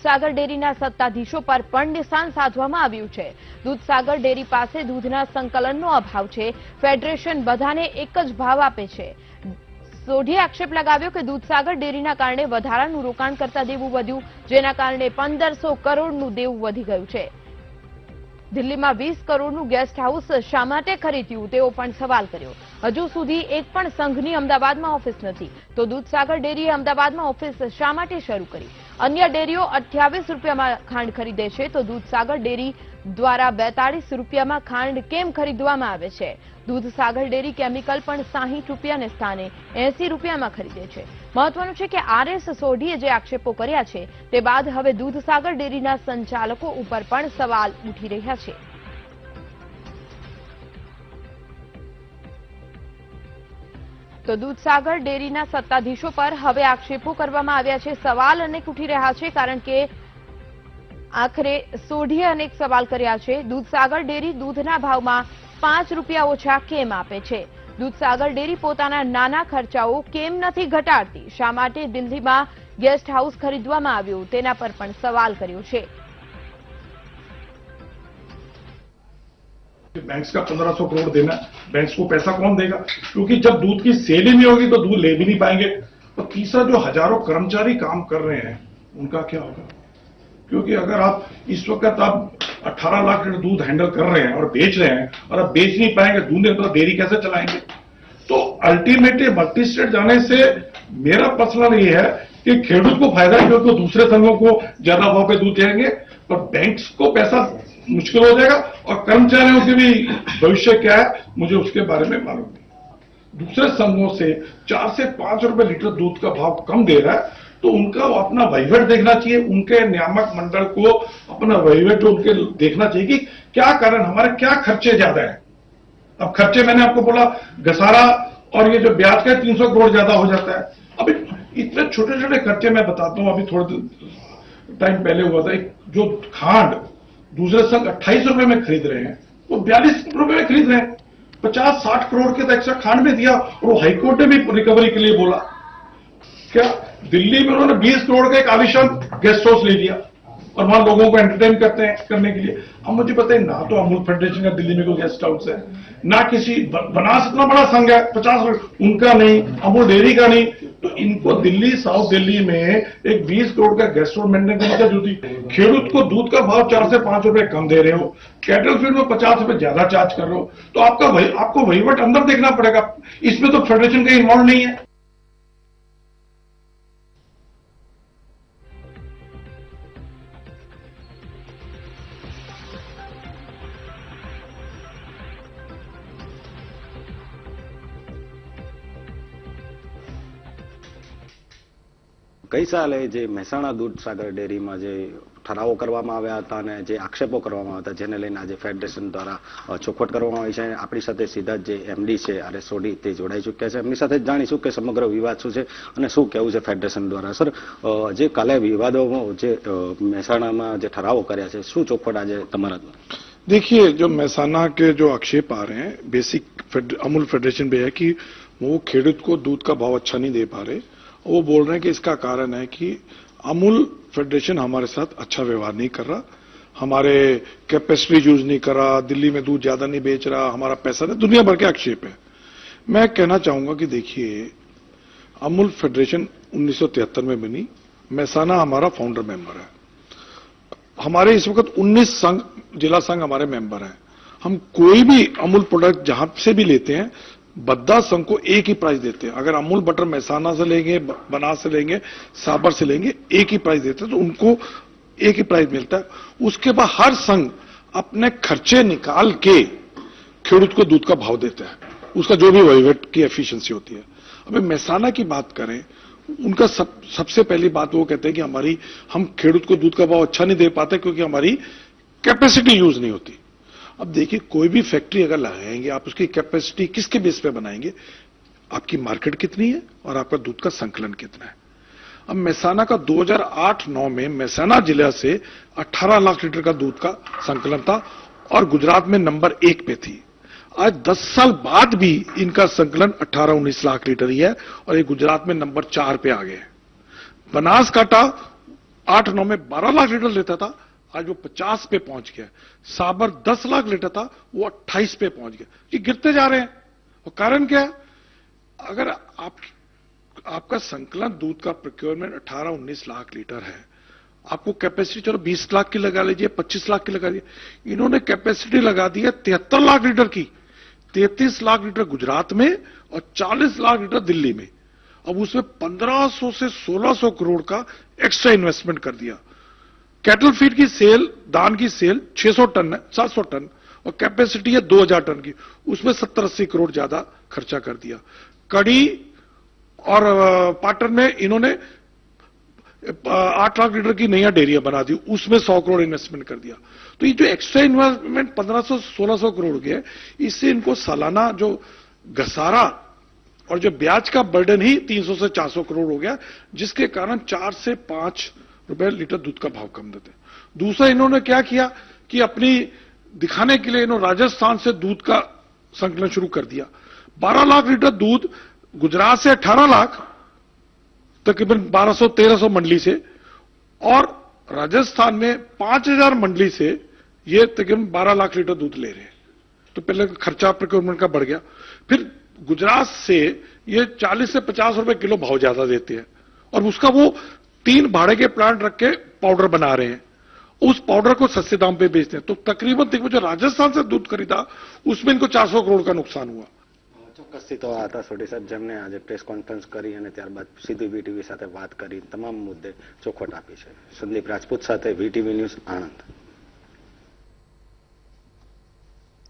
દૂધસાગર ડેરીના સત્તાધીશો પર પણ નિશાન સાધવામાં આવ્યું છે। દૂધસાગર ડેરી પાસે દૂધના સંકલનનો અભાવ છે। ફેડરેશન બધાને એક જ ભાવ આપે છે। સોઢીએ આક્ષેપ લગાવ્યો કે દૂધસાગર ડેરીના કારણે વધારાનું રોકાણ કરતા દેવું વધ્યું, જેના કારણે 1500 કરોડનું દેવું વધી ગયું છે। દિલ્હીમાં 20 કરોડનું ગેસ્ટ હાઉસ શા માટે ખરીદ્યું તેવો પણ સવાલ કર્યો। હજુ સુધી એક પણ સંઘની અમદાવાદમાં ઓફિસ નથી, તો દૂધસાગર ડેરીએ અમદાવાદમાં ઓફિસ શા માટે શરૂ કરી? અન્ય ડેરીઓ 28 રૂપિયામાં ખાંડ ખરીદે છે, તો દૂધસાગર ડેરી દ્વારા 42 રૂપિયામાં ખાંડ કેમ ખરીદવામાં આવે છે? દૂધસાગર ડેરી કેમિકલ પણ 60 રૂપિયાને સ્થાને 80 રૂપિયામાં ખરીદે છે। મહત્વનું છે કે આરએસ સોઢીએ જે આક્ષેપો કર્યા છે તે બાદ હવે દૂધસાગર ડેરીના સંચાલકો ઉપર પણ સવાલ ઉઠી રહ્યા છે। તો દૂધસાગર ડેરીના સત્તાધીશો પર હવે આક્ષેપો કરવામાં આવ્યા છે। સવાલ અનેક ઉઠી રહ્યા છે, કારણ કે આખરે સોઢીએ અનેક સવાલ કર્યા છે। દૂધસાગર ડેરી દૂધના ભાવમાં 5 રૂપિયા ઓછા કેમ આપે છે? દૂધસાગર ડેરી પોતાના નાના ખર્ચાઓ કેમ નથી ઘટાડતી? શા માટે દિલ્હીમાં ગેસ્ટ હાઉસ ખરીદવામાં આવ્યું તેના પર પણ સવાલ કર્યો છે। बैंक्स का 1500 करोड़ देना, बैंक्स को पैसा कौन देगा? क्योंकि जब दूध की सेल ही नहीं होगी तो दूध ले भी नहीं पाएंगे। और तीसरा, जो हजारों कर्मचारी काम कर रहे हैं उनका क्या होगा? क्योंकि अगर आप इस वक्त आप 18 लाख लीटर दूध हैंडल कर रहे हैं और बेच रहे हैं, और अब बेच नहीं पाएंगे, दूध नहीं तो डेयरी कैसे चलाएंगे? तो अल्टीमेटली मल्टी स्टेट जाने से मेरा पर्सनल ये है कि खेडूत को फायदा है, क्योंकि दूसरे संघों को ज्यादा भाव पे दूध देंगे, पर बैंक्स को पैसा मुश्किल हो जाएगा, और कर्मचारियों के भी भविष्य क्या है मुझे उसके बारे में मालूम नहीं। दूसरे संघों से 4 से 5 रुपए लीटर दूध का भाव कम दे रहा है, तो उनका अपना वहीवट देखना चाहिए, उनके नियामक मंडल को अपना वहीवट उनके देखना चाहिए कि क्या कारण, हमारे क्या खर्चे ज्यादा है। अब खर्चे मैंने आपको बोला, घसारा और ये जो ब्याज का 300 करोड़ ज्यादा हो जाता है। अभी इतने छोटे छोटे खर्चे मैं बताता हूं। अभी थोड़े टाइम पहले हुआ था, जो खांड दूसरे संघ 28 रुपए में खरीद रहे हैं, वो 42 रुपए में खरीद रहे हैं। 50-60 करोड़ के तो एक्स्ट्रा खांड में दिया, और वो हाईकोर्ट ने भी रिकवरी के लिए बोला। क्या दिल्ली में उन्होंने 20 करोड़ का एक आलिशान गेस्ट हाउस ले लिया, और वहां लोगों को एंटरटेन करने के लिए। अब मुझे पता है, ना तो अमूल फेडरेशन का दिल्ली में कोई गेस्ट हाउस है, ना किसी बनास इतना बड़ा संघ है 50, उनका नहीं, अमूल डेयरी का नहीं। तो इनको दिल्ली, साउथ दिल्ली में एक 20 करोड़ का गेस्ट हाउस मेंटेन करने की जरूरत है। खेडूत को दूध का भाव 4 से 5 रुपए कम दे रहे हो, कैटल फीड में 50 रुपए ज्यादा चार्ज कर रहे हो, तो आपको वहीवट अंदर देखना पड़ेगा। इसमें तो फेडरेशन का इन्वॉल्व नहीं है। ગઈ સાલે જે મહેસાણા દૂધસાગર ડેરીમાં જે ઠરાવો કરવામાં આવ્યા હતા અને જે આક્ષેપો કરવામાં આવ્યા હતા, જેને લઈને આજે ફેડરેશન દ્વારા ચોખવટ કરવામાં આવી છે। આપણી સાથે સીધા જે એમડી છે આરએસ સોઢી તે જોડાઈ ચૂક્યા છે। એમની સાથે જાણીશું કે સમગ્ર વિવાદ શું છે અને શું કહેવું છે ફેડરેશન દ્વારા। સર, જે કાલે વિવાદોમાં જે મહેસાણામાં જે ઠરાવો કર્યા છે, શું ચોખવટ આજે તમારા? देखिए, जो महसाना के जो आक्षेप आ रहे हैं, बेसिक अमूल फेडरेशन पे है कि वो खेडूत को दूध का भाव अच्छा नहीं दे पा रहे। वो बोल रहे हैं कि इसका कारण है कि अमूल फेडरेशन हमारे साथ अच्छा व्यवहार नहीं कर रहा, हमारे कैपेसिटी यूज नहीं कर रहा, दिल्ली में दूध ज्यादा नहीं बेच रहा, हमारा पैसा नहीं, दुनिया भर के आक्षेप है। मैं कहना चाहूंगा कि देखिए, अमूल फेडरेशन 1973 में बनी, महसाना हमारा फाउंडर मेंबर है। हमारे इस वक्त 19 संघ, जिला संघ हमारे मेंबर हैं। हम कोई भी अमूल प्रोडक्ट जहां से भी लेते हैं, बद्दा संघ को एक ही प्राइस देते हैं। अगर अमूल बटर महसाना से लेंगे, बनास से लेंगे, साबर से लेंगे, एक ही प्राइस देते हैं, तो उनको एक ही प्राइस मिलता है। उसके बाद हर संघ अपने खर्चे निकाल के खेडूत को दूध का भाव देता है, उसका जो भी वहीवट की एफिशिएंसी होती है। अभी महसाना की बात करें, उनका सबसे पहली बात वो कहते हैं कि हम खेडूत को दूध का भाव अच्छा नहीं दे पाते क्योंकि हमारी कैपेसिटी यूज नहीं होती। अब देखिए, कोई भी फैक्ट्री अगर लगाएंगे आप, उसकी कैपेसिटी किसके बेस पे बनाएंगे? आपकी मार्केट कितनी है और आपका दूध का संकलन कितना है। अब महसाना का 2008-9 में महसाना जिला से 18 लाख लीटर का दूध का संकलन था और गुजरात में नंबर 1 पे थी। आज 10 साल बाद भी इनका संकलन 18-19 लाख लीटर ही है और ये गुजरात में नंबर 4 पे आ गए। बनासकांठा 8-9 में 12 लाख लीटर लेता था, आज वो 50 पे पहुंच गया। साबर 10 लाख लीटर था, वो 28 पे पहुंच गया। ये गिरते जा रहे हैं। और कारण क्या है? अगर आपका संकलन दूध का प्रोक्योरमेंट 18-19 लाख लीटर है, आपको कैपेसिटी चलो 20 लाख की लगा लीजिए, 25 लाख की लगा लीजिए, इन्होंने कैपेसिटी लगा दी है 73 लाख लीटर की। 33 लाख लीटर गुजरात में और 40 लाख लीटर दिल्ली में। अब उसमें 1500 से 1600 करोड़ का एक्स्ट्रा इन्वेस्टमेंट कर दिया। कैटल फीड की सेल, दान की सेल 600 टन है, 700 टन, और कैपेसिटी है 2000 टन की, उसमें 70-80 करोड़ ज्यादा खर्चा कर दिया। कड़ी और पाटन में इन्होंने 8 लाख लीटर की नई डेयरियां बना दी, उसमें 100 करोड़ इन्वेस्टमेंट कर दिया। तो ये जो एक्स्ट्रा इन्वेस्टमेंट 1500-1600 करोड़ के है, इससे इनको सालाना जो घसारा और जो ब्याज का बर्डन ही 300 से 400 करोड़ हो गया, जिसके कारण 4 से 5 रुपए लीटर दूध का भाव कम देते। दूसरा इन्होंने क्या किया कि अपनी दिखाने के लिए इन्होंने राजस्थान से दूध का संकलन शुरू कर दिया। 12 लाख लीटर दूध गुजरात से 18 लाख, तकरीबन 1200-1300 मंडली से, और राजस्थान में 5000 मंडली से ये तकरीबन 12 लाख लीटर दूध ले रहे हैं। तो पहले खर्चा प्रोक्योरमेंट का बढ़ गया। फिर गुजरात से ये 40 से 50 रुपए किलो भाव ज्यादा देते हैं, और उसका वो 3 भाड़े के प्लांट रख के पाउडर बना रहे हैं, उस पाउडर को सस्ते दाम पे बेचते हैं। तो तकरीबन जो राजस्थान से दूध खरीदा उसमें इनको 400 करोड़ का नुकसान हुआ। ચોક્કસથી તો આ હતા સોઢી સાહેબ, જેમને આજે પ્રેસ કોન્ફરન્સ કરી અને ત્યારબાદ સીધી વીટીવી સાથે વાત કરી તમામ મુદ્દે ચોખવટ આપી છે। સંદીપ રાજપૂત સાથે વીટીવી ન્યૂઝ, આણંદ।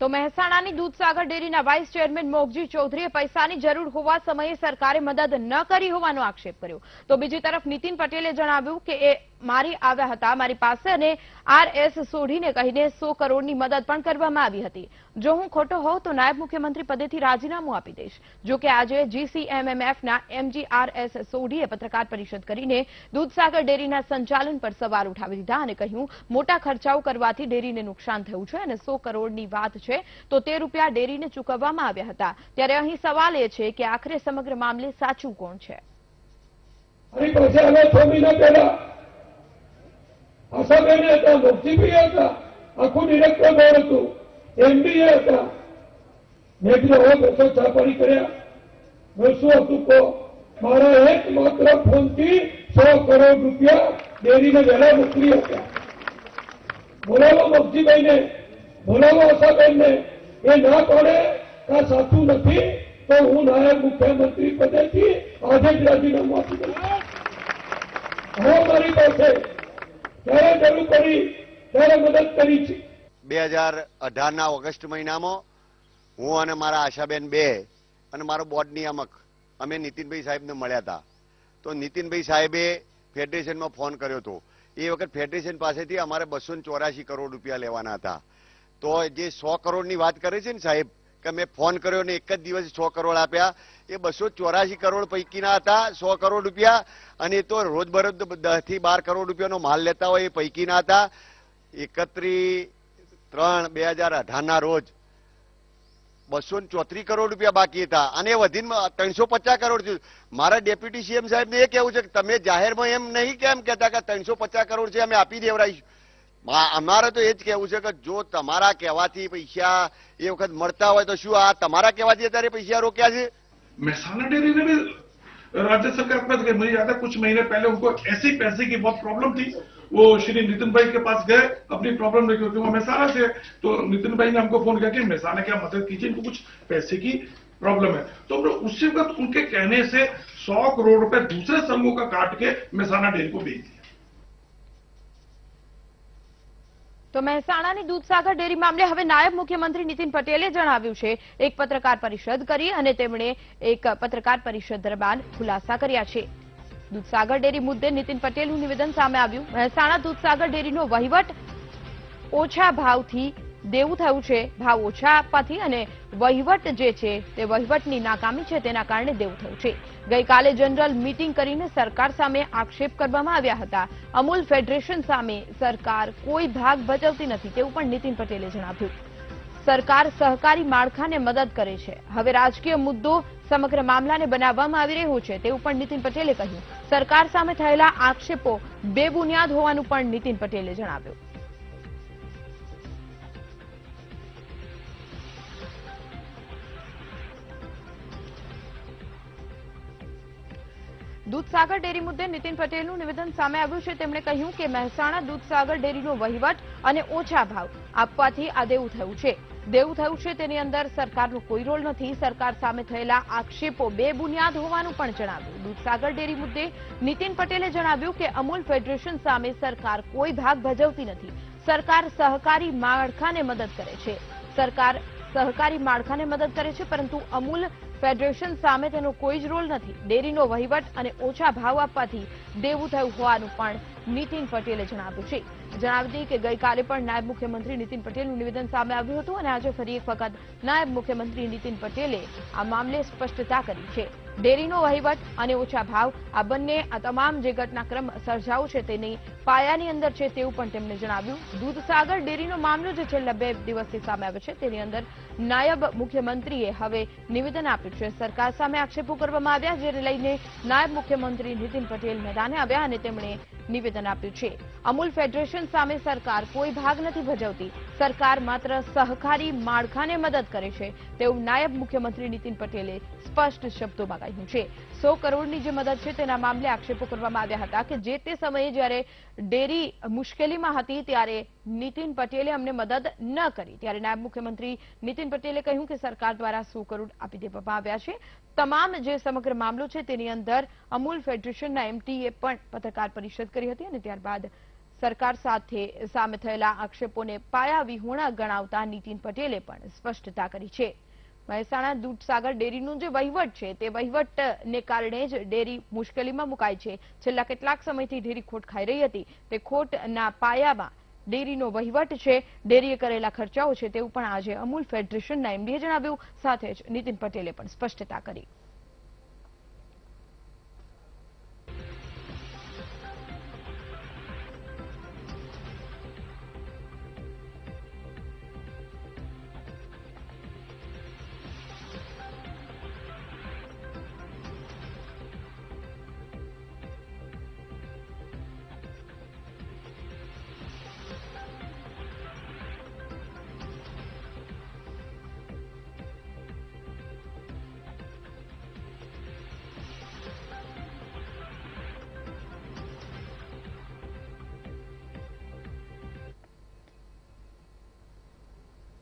તો મહેસાણાની દૂધસાગર ડેરીના વાઇસ ચેરમેન મોગજી ચૌધરીએ પૈસાની જરૂર હોવા સમયે સરકારે મદદ ન કરી હોવાનો આક્ષેપ કર્યો। તો બીજી તરફ નીતિન પટેલે જણાવ્યું કે એ મારી આવ્યા હતા મારી પાસે અને આરએસ સોઢીને કહીને 100 કરોડની મદદ પણ કરવામાં આવી હતી। જો હું ખોટો હોઉં તો નાયબ મુખ્યમંત્રી પદેથી રાજીનામું આપી દઈશ। જો કે આજે જીસીએમએમએફના એમજી આરએસ સોઢીએ પત્રકાર પરિષદ કરીને દૂધસાગર ડેરીના સંચાલન પર સવાલ ઉઠાવી દીધા અને કહ્યું મોટા ખર્ચાઓ કરવાથી ડેરીને નુકસાન થયું છે અને 100 કરોડની વાત છે તો તે રૂપિયા ડેરીને ચૂકવવામાં આવ્યા હતા। ત્યારે અહીં સવાલ એ છે કે આખરે સમગ્ર મામલે સાચું કોણ છે? આશાબેન હતા, મોક્ષીભાઈ હતા, આખું ડિરેક્ટર બોર્ડ હતું, એમડીએ હતા। મેં કીધું હવે બસો છાપારી કર્યા, મેં શું હતું કહો? મારા એકમાત્ર ફોનથી 100 કરોડ રૂપિયા ડેરીને વહેલા મોકલી હતા। બોલાવો મોક્ષીભાઈને, બોલાવો આશાબેનને। એ ના પાડે કે આ સાચું નથી તો હું નાયબ મુખ્યમંત્રી પદેથી આજે જ રાજીનામું આપી દઈશ। હવે મારી પાસે ત્યારે જરૂર પડી ત્યારે મદદ કરી છે। 2018ના ઓગસ્ટ મહિનામાં હું અને મારા આશાબેન બે અને મારો બોર્ડ નિયામક અમે નીતિનભાઈ સાહેબને મળ્યા હતા। તો નીતિનભાઈ સાહેબે ફેડરેશનમાં ફોન કર્યો હતો। એ વખત ફેડરેશન પાસેથી અમારે 284 કરોડ રૂપિયા લેવાના હતા। તો જે 100 કરોડની વાત કરે છે ને સાહેબ, કે મેં ફોન કર્યો ને એક જ દિવસે 100 કરોડ આપ્યા, એ 284 કરોડ પૈકીના હતા 100 કરોડ રૂપિયા। અને એ તો રોજબરોજ 10 થી 12 કરોડ રૂપિયાનો માલ લેતા હોય એ પૈકીના હતા। 31/3/2018ના રોજ 234 કરોડ રૂપિયા બાકી હતા અને વધીને 350 કરોડ થયું। મારા ડેપ્યુટી સીએમ સાહેબને એ કહેવું છે કે તમે જાહેરમાં એમ નહીં કેમ કહેતા કે 350 કરોડ છે અમે આપી દેવડાવીશું। અમારે તો એ જ કહેવું છે કે જો તમારા કહેવાથી પૈસા એ વખત મળતા હોય તો શું આ તમારા કહેવાથી અત્યારે પૈસા રોક્યા છે? मेहसाना डेयरी ने भी राज्य सरकार के पास गए। मुझे याद है कुछ महीने पहले उनको ऐसी पैसे की बहुत प्रॉब्लम थी, वो श्री नितिन भाई के पास गए अपनी प्रॉब्लम लेकर, क्योंकि वो मेहसाना से। तो नितिन भाई ने हमको फोन किया कि मेहसाना क्या मदद कीजिए, इनको कुछ पैसे की प्रॉब्लम है। तो हमने उसी वक्त उनके कहने से 100 करोड़ रुपए दूसरे समूह का काट के मेहसाना डेयरी को भेज दिया। તો મહેસાણાની દૂધસાગર ડેરી મામલે હવે નાયબ મુખ્યમંત્રી નીતિન પટેલે જણાવ્યું છે। એક પત્રકાર પરિષદ કરી અને તેમણે એક પત્રકાર પરિષદ દરમિયાન ખુલાસા કર્યા છે। દૂધસાગર ડેરી મુદ્દે નીતિન પટેલનું નિવેદન સામે આવ્યું। મહેસાણા દૂધસાગર ડેરીનો વહીવટ ઓછા ભાવથી દેવું થયું છે। ભાવ ઓછા આપવાથી અને વહીવટ જે છે તે વહીવટની નાકામી છે તેના કારણે દેવું થયું છે। ગઈકાલે જનરલ મીટિંગ કરીને સરકાર સામે આક્ષેપ કરવામાં આવ્યા હતા। અમૂલ ફેડરેશન સામે સરકાર કોઈ ભાગ ભજવતી નથી તેવું પણ નીતિન પટેલે જણાવ્યું। સરકાર સહકારી માળખાને મદદ કરે છે। હવે રાજકીય મુદ્દો સમગ્ર મામલાને બનાવવામાં આવી રહ્યું છે તેવું પણ નીતિન પટેલે કહ્યું. સરકાર સામે થયેલા આક્ષેપો બેબુનિયાદ હોવાનું પણ નીતિન પટેલે જણાવ્યું. દૂધસાગર ડેરી મુદ્દે નીતિન પટેલનું નિવેદન સામે આવ્યું છે. તેમણે કહ્યું કે મહેસાણા દૂધસાગર ડેરીનો વહીવટ અને ઓછા ભાવ આપવાથી આ દેવું થયું છે. દેવું થયું છે તેની અંદર સરકારનો કોઈ રોલ નથી. સરકાર સામે થયેલા આક્ષેપો બેબુનિયાદ હોવાનું પણ જણાવ્યું. દૂધસાગર ડેરી મુદ્દે નીતિન પટેલે જણાવ્યું કે અમૂલ ફેડરેશન સામે સરકાર કોઈ ભાગ ભજવતી નથી. સરકાર સહકારી માળખાને મદદ કરે છે. સરકાર સહકારી માળખાને મદદ કરે છે, પરંતુ અમૂલ ફેડરેશન સામે તેનો કોઈ જ રોલ નથી. ડેરીનો વહીવટ અને ઓછા ભાવ આપવાથી દેવું થયું હોવાનું પણ નીતિન પટેલે જણાવ્યું છે. જણાવી દઈએ કે ગઈકાલે પણ નાયબ મુખ્યમંત્રી નીતિન પટેલનું નિવેદન સામે આવ્યું હતું અને આજે ફરી એક વખત નાયબ મુખ્યમંત્રી નીતિન પટેલે આ મામલે સ્પષ્ટતા કરી છે. ડેરીનો વહીવટ અને ઓછા ભાવ આ બંને આ તમામ જે ઘટનાક્રમ સર્જાયો છે તેની પાયાની અંદર છે તેવું પણ તેમણે જણાવ્યું. દૂધસાગર ડેરીનો મામલો જે છેલ્લા 2 દિવસથી સામે આવ્યો છે તેની અંદર નાયબ મુખ્યમંત્રીએ હવે નિવેદન આપ્યું છે. સરકાર સામે આક્ષેપો કરવામાં આવ્યા, જેને લઈને નાયબ મુખ્યમંત્રી નીતિન પટેલ મેદાને આવ્યા અને તેમણે નિવેદન આપ્યું છે. અમૂલ ફેડરેશન સામે સરકાર કોઈ ભાગ નથી ભજવતી. સરકાર માત્ર સહકારી માળખાને મદદ કરે છે તેવું નાયબ મુખ્યમંત્રી નીતિન પટેલે સ્પષ્ટ શબ્દોમાં કહ્યું છે. 100 કરોડની જે મદદ છે તેના મામલે આક્ષેપો કરવામાં આવ્યા હતા કે જે તે સમયે જ્યારે ડેરી મુશ્કેલીમાં હતી ત્યારે નીતિન પટેલે અમને મદદ ન કરી. ત્યારે નાયબ મુખ્યમંત્રી નીતિન પટેલે કહ્યું કે સરકાર દ્વારા 100 કરોડ આપી દેવામાં આવ્યા છે. તમામ જે સમગ્ર મામલો છે તેની અંદર અમૂલ ફેડરેશનના એમટીએ પણ પત્રકાર પરિષદ કરી હતી અને ત્યારબાદ સરકાર સામે થયેલા આક્ષેપોને પાયાવિહોણા ગણાવતા નીતિન પટેલે પણ સ્પષ્ટતા કરી છે. મહેસાણા દૂધસાગર ડેરીનું જે વહીવટ છે તે વહીવટને કારણે જ ડેરી મુશ્કેલીમાં મુકાઈ છે. છેલ્લા કેટલાક સમયથી ડેરી ખોટ ખાઈ રહી હતી. તે ખોટના પાયામાં ડેરીનો વહીવટ છે, ડેરીએ કરેલા ખર્ચાઓ છે તેવું પણ આજે અમૂલ ફેડરેશનના એમડીએ જણાવ્યું. સાથે જ નીતિન પટેલે પણ સ્પષ્ટતા કરી.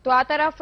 તો આ તરફ